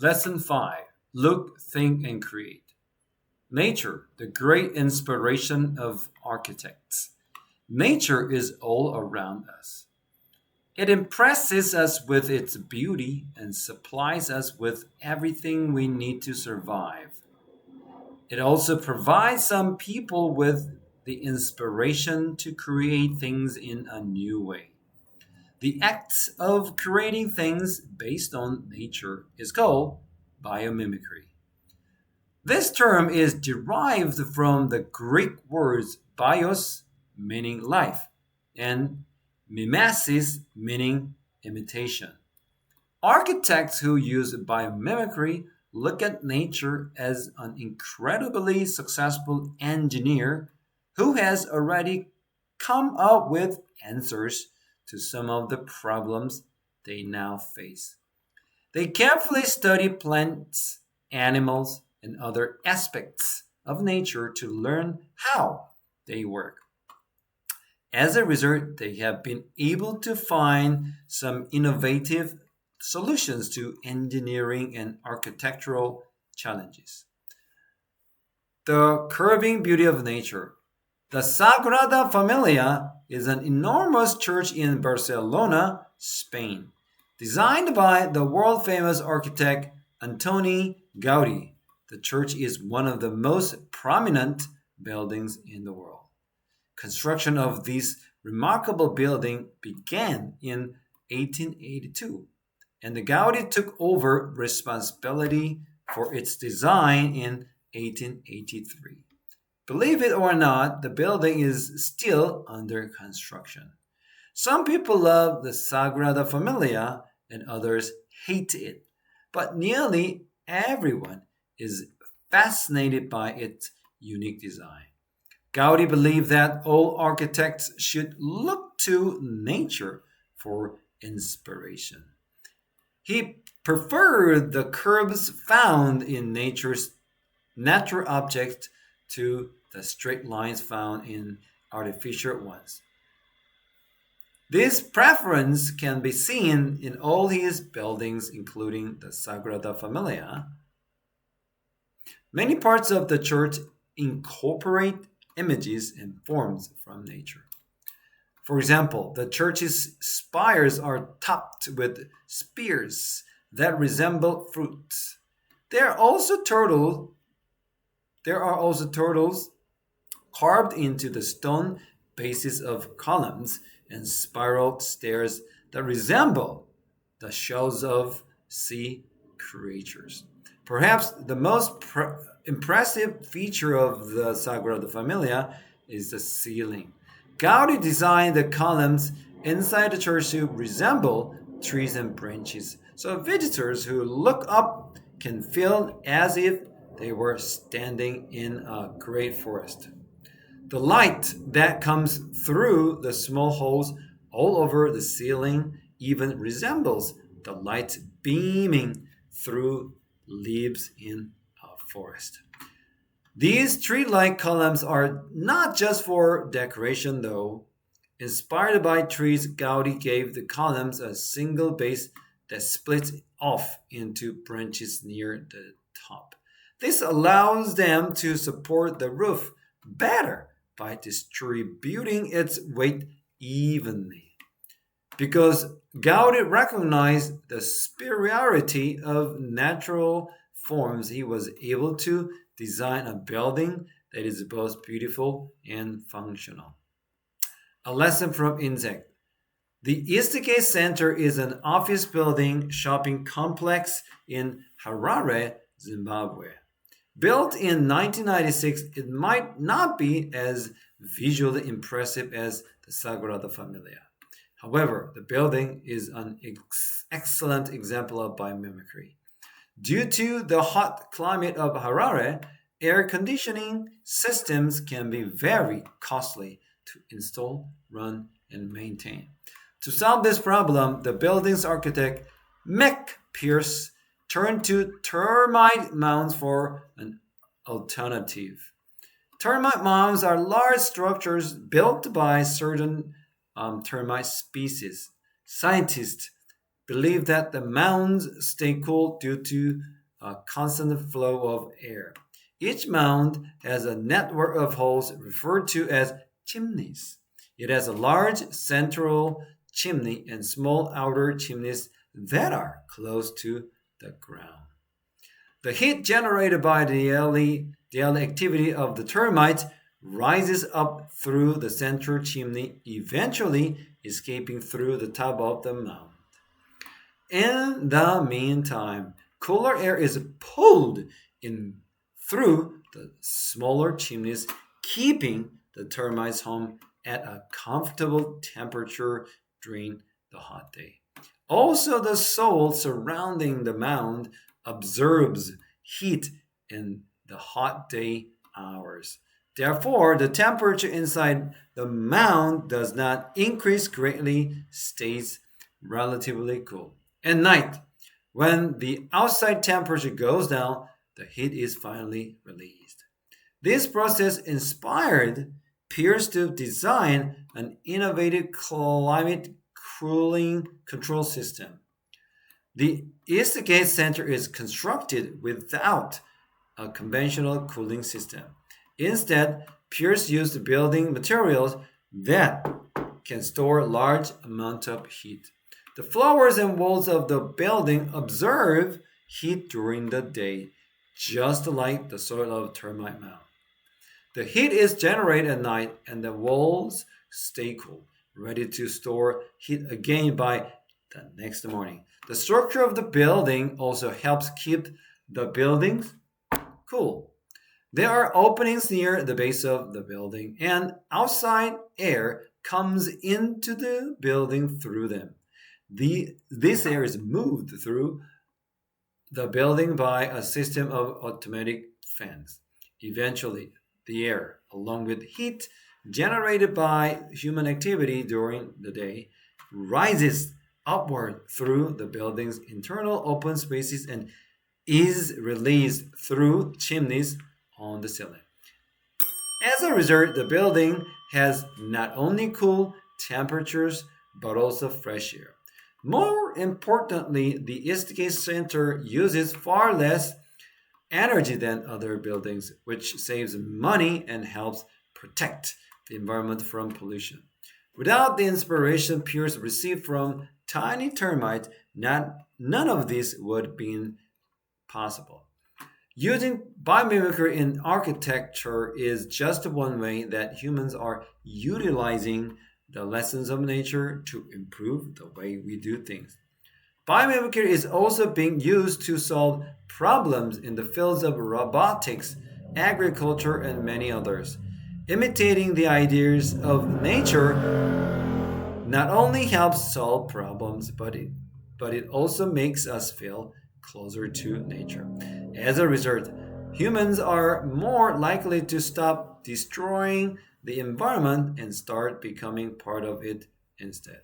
Lesson 5. Look, think, and create. Nature, the great inspiration of architects. Nature is all around us. It impresses us with its beauty and supplies us with everything we need to survive. It also provides some people with the inspiration to create things in a new way. The act of creating things based on nature is called biomimicry. This term is derived from the Greek words bios, meaning life, and mimesis, meaning imitation. Architects who use biomimicry look at nature as an incredibly successful engineer who has already come up with answers to some of the problems they now face. They carefully study plants, animals, and other aspects of nature to learn how they work. As a result, they have been able to find some innovative solutions to engineering and architectural challenges. The curving beauty of nature. The Sagrada Familia is an enormous church in Barcelona, Spain, designed by the world famous architect Antoni Gaudi. The church is one of the most prominent buildings in the world. Construction of this remarkable building began in 1882, and the Gaudi took over responsibility for its design in 1883. Believe it or not, the building is still under construction. Some people love the Sagrada Familia and others hate it, but nearly everyone is fascinated by its unique design. Gaudi believed that all architects should look to nature for inspiration. He preferred the curves found in nature's natural objects to the straight lines found in artificial ones. This preference can be seen in all his buildings, including the Sagrada Familia. Many parts of the church incorporate images and forms from nature. For example, the church's spires are topped with spears that resemble fruits. There are also turtles carved into the stone bases of columns and spiral stairs that resemble the shells of sea creatures. Perhaps the most impressive feature of the Sagrada Familia is the ceiling. Gaudi designed the columns inside the church to resemble trees and branches, so visitors who look up can feel as if they were standing in a great forest. The light that comes through the small holes all over the ceiling even resembles the light beaming through leaves in a forest. These tree-like columns are not just for decoration though. Inspired by trees, Gaudi gave the columns a single base that splits off into branches near the top. This allows them to support the roof better by distributing its weight evenly. Because Gaudi recognized the superiority of natural forms, he was able to design a building that is both beautiful and functional. A lesson from Insect. The Eastgate Center is an office building shopping complex in Harare, Zimbabwe. Built in 1996, it might not be as visually impressive as the Sagrada Familia. However, the building is an excellent example of biomimicry. Due to the hot climate of Harare, air conditioning systems can be very costly to install, run, and maintain. To solve this problem, the building's architect, Mick Pierce, turned to termite mounds for an alternative. Termite mounds are large structures built by certain termite species. Scientists believe that the mounds stay cool due to a constant flow of air. Each mound has a network of holes referred to as chimneys. It has a large central chimney and small outer chimneys that are close to the ground. The heat generated by the daily activity of the termites rises up through the central chimney, eventually escaping through the top of the mound. In the meantime, cooler air is pulled in through the smaller chimneys, keeping the termites home at a comfortable temperature during the hot day. Also, the soil surrounding the mound absorbs heat in the hot day hours. Therefore, the temperature inside the mound does not increase greatly, stays relatively cool. At night, when the outside temperature goes down, the heat is finally released. This process inspired Pierce to design an innovative climate cooling control system. The Eastgate Center is constructed without a conventional cooling system. Instead, Pierce used building materials that can store large amounts of heat. The floors and walls of the building absorb heat during the day, just like the soil of termite mound. The heat is generated at night and the walls stay cool, ready to store heat again by the next morning. The structure of the building also helps keep the buildings cool. There are openings near the base of the building, and outside air comes into the building through them. This air is moved through the building by a system of automatic fans. Eventually, the air, along with heat generated by human activity during the day, rises upward through the building's internal open spaces and is released through chimneys on the ceiling. As a result, the building has not only cool temperatures but also fresh air. More importantly, the Eastgate Center uses far less energy than other buildings, which saves money and helps protect the environment from pollution. Without the inspiration Pierce received from tiny termites, none of this would have been possible. Using biomimicry in architecture is just one way that humans are utilizing the lessons of nature to improve the way we do things. Biomimicry is also being used to solve problems in the fields of robotics, agriculture, and many others. Imitating the ideas of nature not only helps solve problems, but it also makes us feel closer to nature. As a result, humans are more likely to stop destroying the environment and start becoming part of it instead.